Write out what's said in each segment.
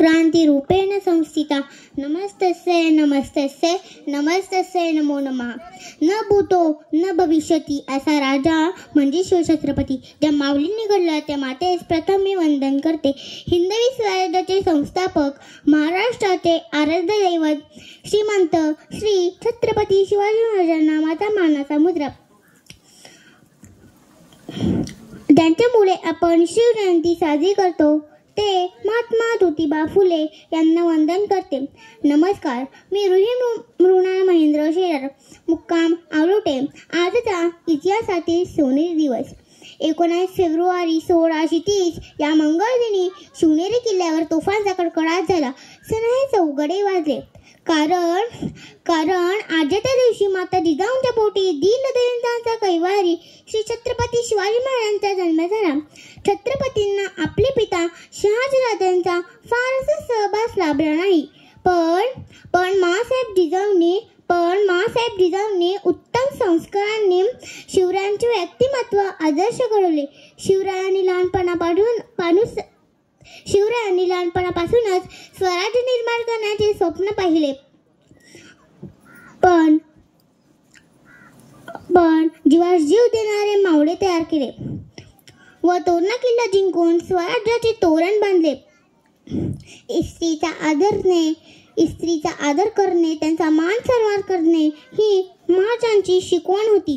क्रांतिरूपेण संस्थिता नमस्तस्यै नमस्तस्यै नमस्तस्यै नमो नमः. न भूतो न भविष्यती असा राजा म्हणजे शिवछत्रपती. ज्या माऊलींनी घडला त्या मातेस प्रथम मी वंदन करते. हिंदवी स्वराज्याचे संस्थापक, महाराष्ट्राचे आराध्य दैवत श्रीमंत श्री छत्रपती शिवाजी महाराजांना माझा मानाचा मुद्रा. ज्यांच्यामुळे आपण शिवजयंती साजरी करतो ते महात्मा ज्योतिबा फुले यांना वंदन करते. नमस्कार, मी रुही मृणाल महेंद्र शेलार, मुक्काम आवलोटे. आजचा इतिहासातील सोनेरी दिवस 19 फेब्रुवारी 1630 या मंगळ दिनी शिवनेरी किल्ल्यावर तोफांचा कडकडाट झाला. सनाहे चौघडे वाजले. कारण आजच्या दिवशी माता जिजाऊंच्या पोटी दीनदलितांचा कैवारी श्री छत्रपती शिवाजी महाराजांचा जन्म झाला. छत्रपतींना आपले पिता शहाजीराजांचा फारसा सहवास लाभला नाही, पण माँसाहेब जिजाऊंनी उत्तम संस्कारांनी शिवरायांचे व्यक्तिमत्व आदर्श घडवले. शिवरायांनी लहानपणापासूनच स्वराज्य निर्माण करण्याचे स्वप्न पाहिले, पण जीवास जीव देणारे मावळे तयार केले व तोरणा किल्ला जिंकून स्वराज्याचे तोरण बांधले. स्त्रीचा आदर करणे, त्यांचा मान सन्मान करणे ही महाराजांची शिकवण होती.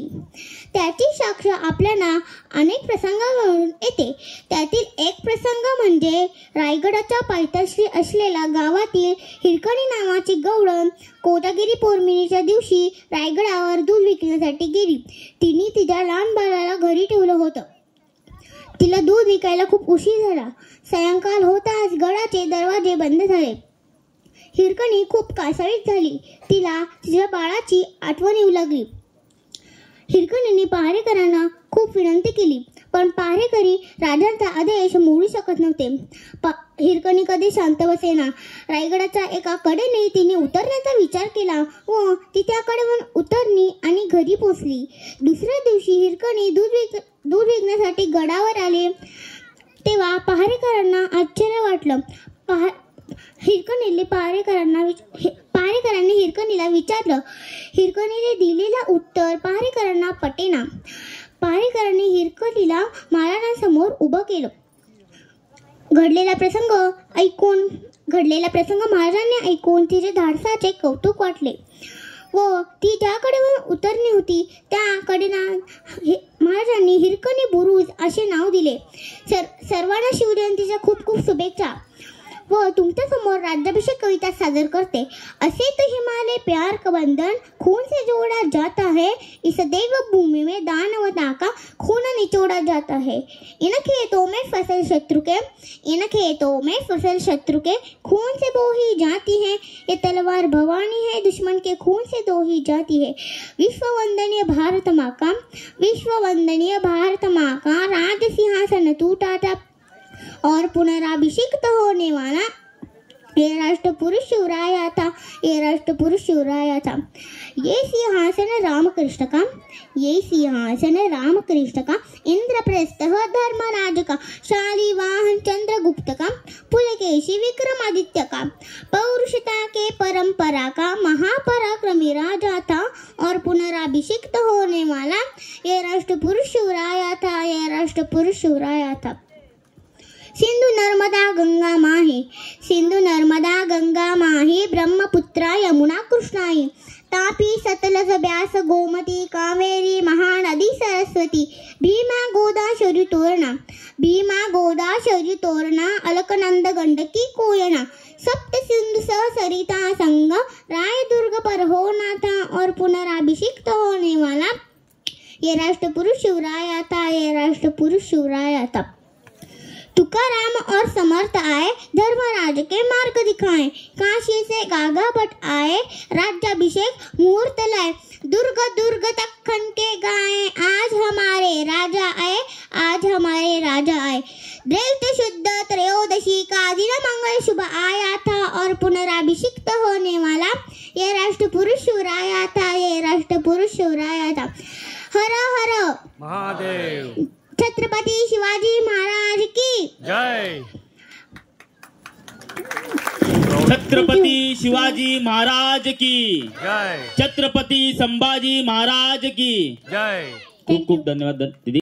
त्याची साक्ष आपल्याला अनेक प्रसंगावरून येते. त्यातील एक प्रसंग म्हणजे रायगडाच्या पायथ्याशी असलेल्या गावातील हिरकणी नावाची गवळण कोजागिरी पौर्णिमेच्या दिवशी रायगडावर दूध विकण्यासाठी गेली. तिने तिच्या लहान बाळाला घरी ठेवलं होतं. तिला दूध विकायला खूप उशीर झाला. सायंकाळ होताच गडाचे दरवाजे बंद झाले. हिरकणी खूप कासावीस झाली. तिला तिच्या बाळाची आठवण येऊ लागली. हिरकणीने पहारेकरांना खूप विनंती केली, पण पहारेकरी राजांचा आदेश मोडू शकत नव्हते. हिरकणी कधी शांत बसेना. रायगडाच्या एका कडेने तिने उतरण्याचा विचार केला व ती त्या कडेवर उतरली आणि घरी पोचली. दुसऱ्या दिवशी हिरकणी दूध विकण्यासाठी गडावर आले तेव्हा पहारेकरांना आश्चर्य वाटलं. पहारेकरांनी हिरकणीला विचारलं. हिरकणीने दिलेला उत्तर पहारेकरांना पटेना. पहारेकरांनी हिरकणीला महाराजांसमोर उभं केलं. घडलेला प्रसंग महाराजांनी ऐकून तिचे धाडसाचे कौतुक वाटले व ती ज्याकडे उतरली होती त्या कडेला महाराजांनी हिरकणी बुरुज असे नाव दिले. सर्वांना शिवजयंतीच्या खूप खूप शुभेच्छा. व तुमच्या समोर राज्याभिषेक कविता सादर करते. असे तो हिमालय प्यार का बंधन खून से जोड़ा जाता है, इस देव भूमि में दानवता का खून निचोड़ा जाता है. इन खेतों में फसल शत्रु के खून से बोही जाती है, ये तलवार भवानी है दुश्मन के खून से दोही जाती है. विश्ववंदनीय भारत माँ का राज सिंहासन टूटा था और पुनराभिषिक्त होने वाला ये राष्ट्रपुरुष शिवराया था. ये सिंहासन रामकृष्ण का इंद्रप्रस्थ धर्मराज का शालिवाहन चंद्रगुप्त का पुलकेशी विक्रमादित्य का पौरुषता के परंपरा का महापराक्रमी राजा था और पुनराभिषिक्त होने वाला ये राष्ट्रपुरुष शिवराया था. सिंधु नर्मदा गंगा माहे ब्रह्मपुत्रा यमुना कृष्णाई तापी सतलज ब्यास गोमती कावेरी महानदी सरस्वती भीमा गोदा शौरी तोरणा अलकनंद गंडकी कोयना सप्त सिंधु सरिता संग रायदुर्ग पर हो नाथा और पुनराभिषिक्त होने वाला ये राष्ट्रपुरुष शिवराया था. तुकाराम और समर्थ आए, धर्मराज के मार्ग दिखाए, काशी से गागा भट्ट आए, राज्याभिषेक मुहूर्त लाए, दुर्ग तखन के गाए, आज हमारे राजा आए. दैत्य शुद्ध त्रयोदशी का दिन मंगल शुभ आया था और पुनराभिषिक्त होने वाला ये राष्ट्रपुरुष शिवराया था. हर हर महादेव. छत्रपती शिवाजी महाराज की जय. छत्रपती शिवाजी महाराज की जय. छत्रपती संभाजी महाराज की जय. खूप खूप धन्यवाद दीदी.